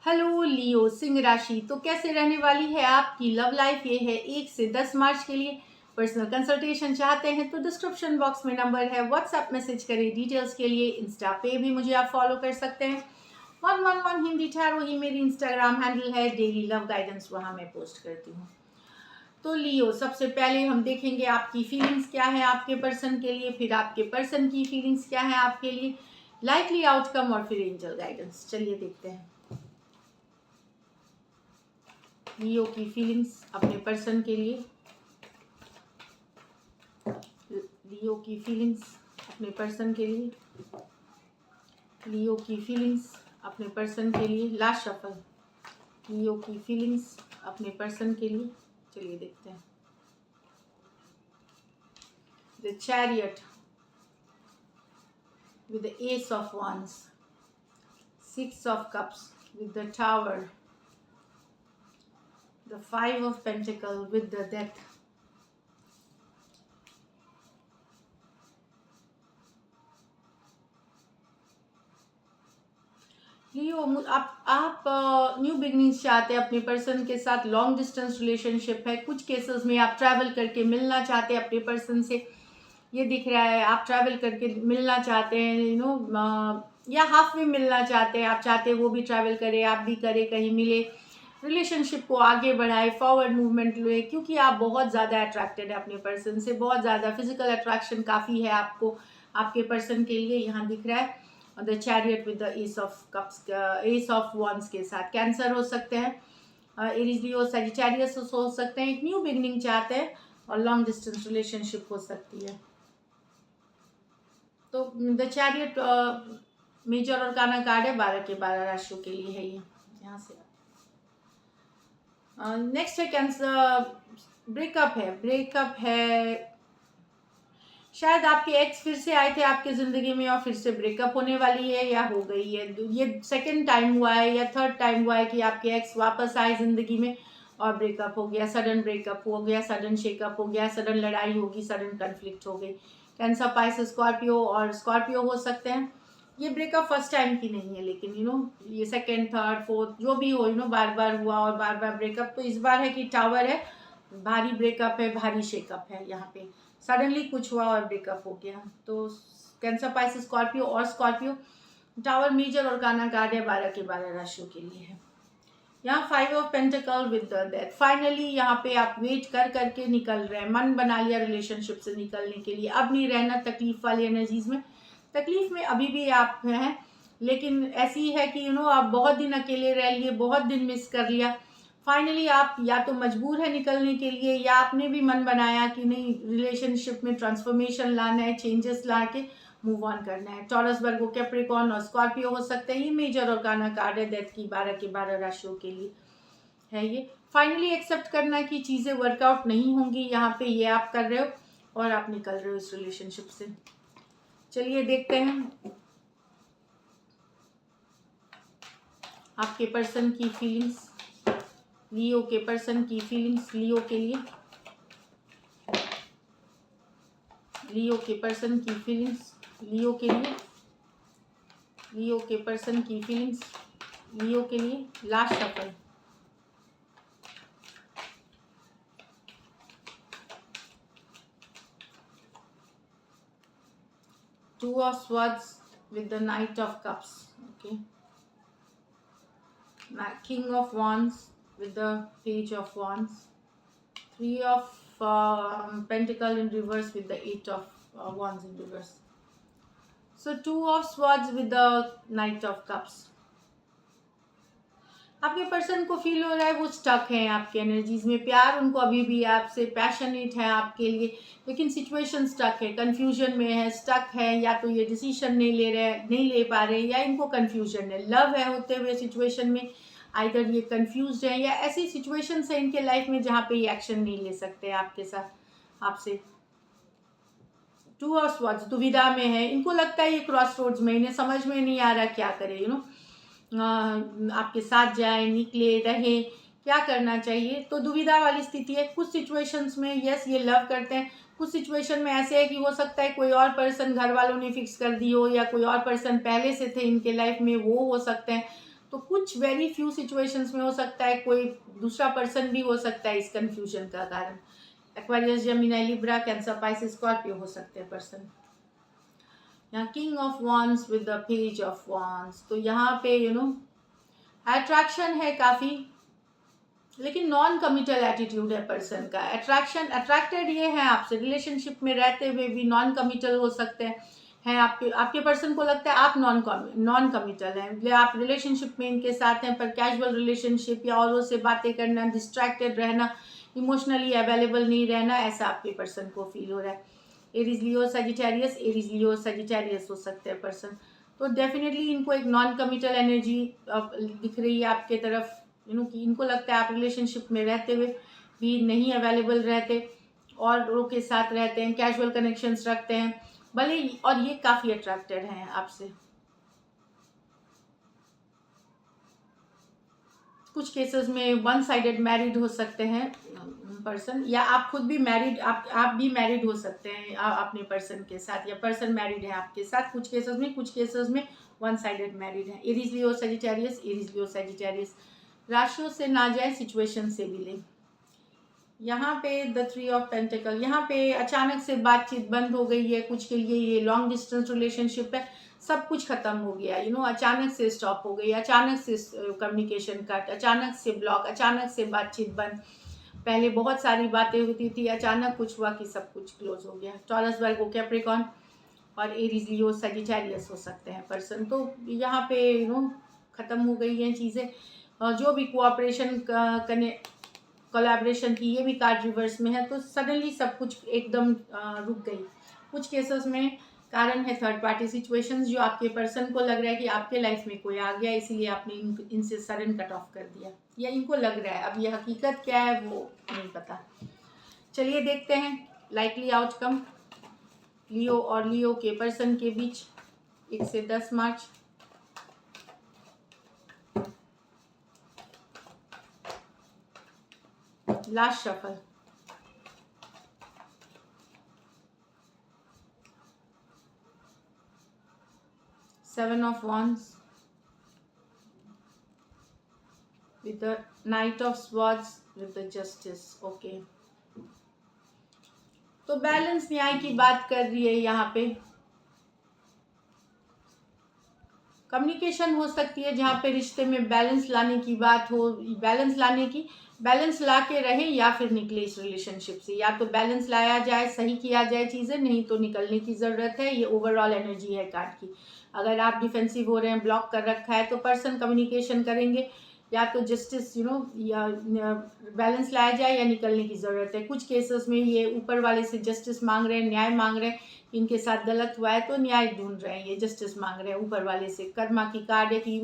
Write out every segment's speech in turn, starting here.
Hello लियो सिंह राशि। तो कैसे रहने वाली है आपकी लव लाइफ, ये है 1 से 10 मार्च के लिए। पर्सनल कंसल्टेशन चाहते हैं तो डिस्क्रिप्शन बॉक्स में नंबर है, व्हाट्सएप मैसेज करें डिटेल्स के लिए। इंस्टा पे भी मुझे आप फॉलो कर सकते हैं। 111 हिंदी टैरो ही मेरी इंस्टाग्राम हैंडल है। डेली लव गाइडेंस वहाँ मैं पोस्ट करती हूँ। तो लियो, सबसे पहले हम देखेंगे आपकी फीलिंग्स क्या है आपके पर्सन के लिए, फिर आपके पर्सन की फीलिंग्स क्या है आपके लिए, लाइकली आउटकम और फिर एंजल गाइडेंस। चलिए देखते हैं लियो की फीलिंग्स अपने पर्सन के लिए। लियो की फीलिंग्स अपने पर्सन के लिए। लियो की फीलिंग्स अपने पर्सन के लिए। Last shuffle. लियो की फीलिंग्स अपने पर्सन के लिए। चलिए देखते हैं। The chariot with the ace of wands, 6 of cups with the tower, the 5 of pentacle with the death, लियो आप न्यू बिगनिंग्स चाहते हैं अपने पर्सन के साथ। लॉन्ग डिस्टेंस रिलेशनशिप है, कुछ केसेस में आप ट्रैवल करके मिलना चाहते हैं अपने पर्सन से, ये दिख रहा है। आप ट्रैवल करके मिलना चाहते हैं, या हाफ में मिलना चाहते हैं। आप चाहते हैं वो भी ट्रैवल करे, आप भी करें, कहीं मिले, रिलेशनशिप को आगे बढ़ाए, फॉरवर्ड मूवमेंट ले, क्योंकि आप बहुत ज़्यादा अट्रैक्टेड है अपने पर्सन से। बहुत ज़्यादा फिजिकल अट्रैक्शन काफ़ी है आपको आपके पर्सन के लिए, यहाँ दिख रहा है। The chariot with the S of cups, S of wands के साथ। कैंसर हो सकते हैं, एरीज लियो सजिटेरियस हो सकते हैं। एक न्यू बिगनिंग चाहते हैं और लॉन्ग डिस्टेंस रिलेशनशिप हो सकती है। तो द चैरियट मेजर और काना कार्ड है, 12 के 12 राशियों के लिए है ये। यहाँ से नेक्स्ट है कैंसर। ब्रेकअप है। शायद आपके एक्स फिर से आए थे आपके ज़िंदगी में और फिर से ब्रेकअप होने वाली है या हो गई है। ये सेकंड टाइम हुआ है या थर्ड टाइम हुआ है कि आपके एक्स वापस आए ज़िंदगी में और ब्रेकअप हो गया, सडन ब्रेकअप हो गया, सडन शेकअप हो गया, सडन लड़ाई होगी, सडन कन्फ्लिक्ट हो गई। कैंसर, पाइसेस, स्कॉर्पियो और स्कॉर्पियो हो सकते हैं। ये ब्रेकअप फर्स्ट टाइम की नहीं है, लेकिन ये सेकेंड, थर्ड, फोर्थ जो भी हो, बार बार हुआ और बार बार ब्रेकअप। तो इस बार है कि टावर है, भारी ब्रेकअप है, भारी शेकअप है। यहाँ पे सडनली कुछ हुआ और ब्रेकअप हो गया। तो कैंसर, पाइसेस, स्कॉर्पियो और स्कॉर्पियो टावर मेजर और काना कार्ड है, 12 के 12 राशियों के लिए है। यहाँ 5 of pentacle with the death. Finally यहाँ पे आप वेट कर करके निकल रहे हैं, मन बना लिया रिलेशनशिप से निकलने के लिए। अब नहीं रहना तकलीफ वाली एनर्जीज में। तकलीफ में अभी भी आप हैं, लेकिन ऐसी है कि आप बहुत दिन अकेले रह लिए, बहुत दिन मिस कर लिया। फाइनली आप या तो मजबूर है निकलने के लिए, या आपने भी मन बनाया कि नहीं, रिलेशनशिप में ट्रांसफॉर्मेशन लाना है, चेंजेस ला के मूव ऑन करना है। टॉरस, वर्गो, कैप्रिकॉर्न और स्कॉर्पियो हो सकते हैं। ये मेजर और गाना कार्ड है डेथ की, 12 के 12 राशियों के लिए है ये। फाइनली एक्सेप्ट करना कि चीज़ें वर्कआउट नहीं होंगी, यहाँ पे ये आप कर रहे हो और आप निकल रहे हो इस रिलेशनशिप से। चलिए देखते हैं आपके पर्सन की फीलिंग्स, लियो के पर्सन की फीलिंग्स लियो के लिए। लियो के पर्सन की फीलिंग्स लियो के लिए। लियो के पर्सन की फीलिंग्स लियो के लिए। Last shuffle. Two of Swords with the Knight of Cups. Okay. King of Wands with the Page of Wands. 3 of Pentacle in reverse with the 8 of Wands in reverse. So 2 of Swords with the Knight of Cups. आपके person को feel हो रहा है वो stuck है आपके energies में। प्यार उनको अभी भी आपसे, पैशनेट है आपके लिए, लेकिन सिचुएशन स्टक है, कंफ्यूजन में है, स्टक है। या तो ये डिसीजन नहीं ले पा रहे, या इनको कंफ्यूजन है। लव है होते हुए सिचुएशन में, आइदर ये कंफ्यूज है या ऐसी सिचुएशन है इनके लाइफ में जहाँ पे ये एक्शन नहीं ले सकते आपके साथ, आपसे। 2 ऑफ स्वॉर्ड्स, दुविधा में है। इनको लगता है ये क्रॉस रोड्स में, इन्हें समझ में नहीं आ रहा क्या करे, आपके साथ जाए, निकले, रहे, क्या करना चाहिए। तो दुविधा वाली स्थिति है। कुछ सिचुएशंस में यस ये लव करते हैं, कुछ सिचुएशन में ऐसे है कि हो सकता है कोई और पर्सन घर वालों ने फिक्स कर दी हो, या कोई और पर्सन पहले से थे इनके लाइफ में, वो हो सकते हैं। तो कुछ वेरी फ्यू सिचुएशंस में हो सकता है कोई दूसरा पर्सन भी हो सकता है इस कंफ्यूजन का कारण। Aquarius, Gemini, Libra, cancer, Pisces, Scorpio हो सकते हैं पर्सन। यहाँ king of wands with the page of wands, तो यहाँ पे अट्रैक्शन है काफ़ी, लेकिन नॉन कमिटल एटीट्यूड है पर्सन का। अट्रैक्टेड ये है आपसे, रिलेशनशिप में रहते हुए भी नॉन कमिटल हो सकते हैं आपके पर्सन को लगता है आप नॉन कमिटल हैं, इसलिए आप रिलेशनशिप में इनके साथ हैं, पर कैजुअल रिलेशनशिप या औरों से बातें करना, डिस्ट्रैक्टेड रहना, इमोशनली अवेलेबल नहीं रहना, ऐसा आपके पर्सन को फील हो रहा है। Aries, Leo, Sagittarius, Aries, Leo, Sagittarius हो सकते हैं पर्सन। तो डेफिनेटली इनको एक नॉन कमिटल एनर्जी दिख रही है आपके तरफ, कि इनको लगता है आप रिलेशनशिप में रहते हुए भी नहीं अवेलेबल रहते और लोगों के साथ रहते हैं, कैजुअल कनेक्शंस रखते हैं भले, और ये काफ़ी अट्रैक्टेड हैं आपसे। कुछ केसेस में वन साइडेड मैरिड हो सकते हैं पर्सन, या आप खुद भी मैरिड, आप भी मैरिड हो सकते हैं अपने पर्सन के साथ, या पर्सन मैरिड है आपके साथ कुछ केसेस में वन साइडेड मैरिड है। Aries, Leo, Sagittarius, Aries, Leo, Sagittarius. राशियों से ना जाए, सिचुएशन से भी ले। यहाँ पे द 3 ऑफ पेंटिकल, यहाँ पे अचानक से बातचीत बंद हो गई है कुछ के लिए, ये लॉन्ग डिस्टेंस रिलेशनशिप है, सब कुछ खत्म हो गया, अचानक से स्टॉप हो गई, अचानक से कम्युनिकेशन कट, अचानक से ब्लॉक, अचानक से बातचीत बंद। पहले बहुत सारी बातें होती थी, अचानक कुछ हुआ कि सब कुछ क्लोज हो गया। टॉरस, वर्गो, कैप्रिकॉर्न और एरीज, लियो, सजिटेरियस हो सकते हैं पर्सन। तो यहाँ पे ख़त्म हो गई हैं चीज़ें, जो भी कोऑपरेशन कोलैबोरेशन की, ये भी कार्ड रिवर्स में है, तो सडनली सब कुछ एकदम रुक गई। कुछ केसेस में कारण है थर्ड पार्टी सिचुएशंस, जो आपके पर्सन को लग रहा है कि आपके लाइफ में कोई आ गया, इसीलिए आपने इनसे सडन कट ऑफ कर दिया, या इनको लग रहा है। अब ये हकीकत क्या है वो नहीं पता। चलिए देखते हैं लाइकली आउटकम लियो और लियो के पर्सन के बीच 1 से 10 March. Last shuffle, Seven of Wands with the Knight of Swords with the Justice. Okay. तो बैलेंस न्याय की बात कर रही है यहाँ पे। कम्युनिकेशन हो सकती है जहाँ पे रिश्ते में बैलेंस लाने की बात हो, बैलेंस ला के रहे या फिर निकले इस रिलेशनशिप से, या तो बैलेंस लाया जाए, सही किया जाए चीज़ें, नहीं तो निकलने की ज़रूरत है। ये ओवरऑल एनर्जी है कार्ड की। अगर आप डिफेंसिव हो रहे हैं, ब्लॉक कर रखा है, तो पर्सन कम्युनिकेशन करेंगे, या तो जस्टिस या बैलेंस लाया जाए या निकलने की ज़रूरत है। कुछ केसेस में ये ऊपर वाले से जस्टिस मांग रहे हैं, न्याय मांग रहे हैं, इनके साथ गलत हुआ है तो न्याय ढूंढ रहे हैं, ये जस्टिस मांग रहे हैं ऊपर वाले से। कर्मा की कार्ड है कि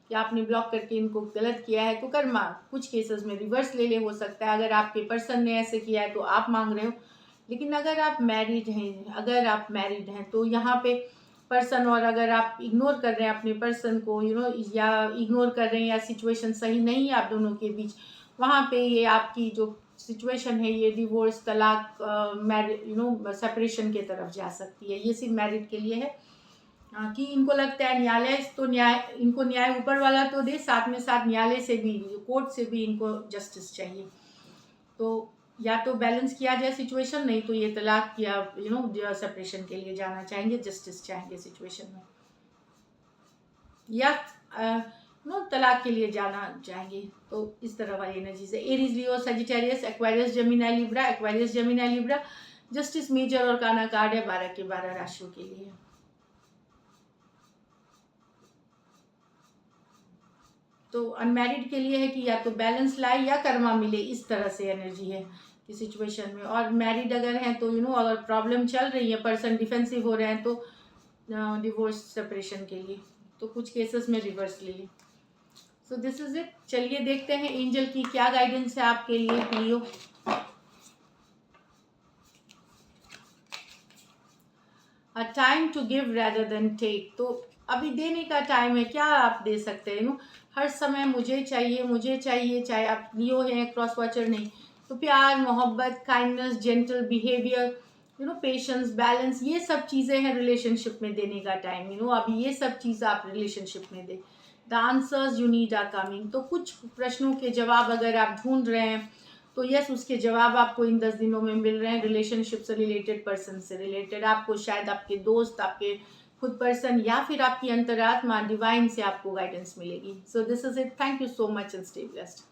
कि आपने ब्लॉक करके इनको गलत किया है तो कर्मा। कुछ केसेस में रिवर्स ले हो सकता है, अगर आपके पर्सन ने ऐसे किया है तो आप मांग रहे हो। लेकिन अगर आप मैरिड हैं तो यहाँ पे पर्सन, और अगर आप इग्नोर कर रहे हैं अपने पर्सन को या इग्नोर कर रहे हैं, या सिचुएशन सही नहीं है आप दोनों के बीच, वहाँ पे ये आपकी जो सिचुएशन है ये डिवोर्स, तलाक, सेपरेशन के तरफ जा सकती है। ये सिर्फ मैरिड के लिए है कि इनको लगता है न्यायालय तो इनको न्याय ऊपर वाला तो दे, साथ में साथ न्यायालय से भी, कोर्ट से भी इनको जस्टिस चाहिए। तो या तो बैलेंस किया जाए सिचुएशन, नहीं तो ये तलाक या सेपरेशन के लिए जाना चाहेंगे, जस्टिस चाहेंगे सिचुएशन में, या तलाक के लिए जाना चाहेंगे। तो इस तरह वाली एनर्जी से Aries, Leo, Sagittarius, Aquarius, Gemini, Libra, justice major और काना कार्ड है 12 के 12 राशियों के लिए। तो अनमैरिड के लिए है कि या तो बैलेंस लाए या कर्मा मिले, इस तरह से एनर्जी है कि सिचुएशन में। और मैरिड अगर हैं तो अगर प्रॉब्लम चल रही है, पर्सन डिफेंसिव हो रहे हैं, तो डिवोर्स सेपरेशन के लिए, तो कुछ केसेस में रिवर्स ले। So this is it. चलिए देखते हैं एंजल की क्या गाइडेंस है आपके लिए Leo. A time to give rather than take, तो अभी देने का टाइम है। क्या आप दे सकते हैं हर समय मुझे चाहिए, चाहे आप लियो हैं, क्रॉस वॉचर नहीं, तो प्यार, मोहब्बत, kindness, gentle behaviour, patience, balance, ये सब चीज़ें हैं रिलेशनशिप में देने का टाइम। अभी ये सब चीज़ आप रिलेशनशिप में the answers you need are coming. तो कुछ प्रश्नों के जवाब अगर आप ढूंढ रहे हैं तो यस, उसके जवाब आपको इन 10 दिनों में मिल रहे हैं। रिलेशनशिप से रिलेटेड, पर्सन से रिलेटेड, आपको शायद आपके दोस्त, आपके खुद पर्सन या फिर आपकी अंतरात्मा डिवाइन से आपको गाइडेंस मिलेगी। So this is it. Thank you so much and stay blessed.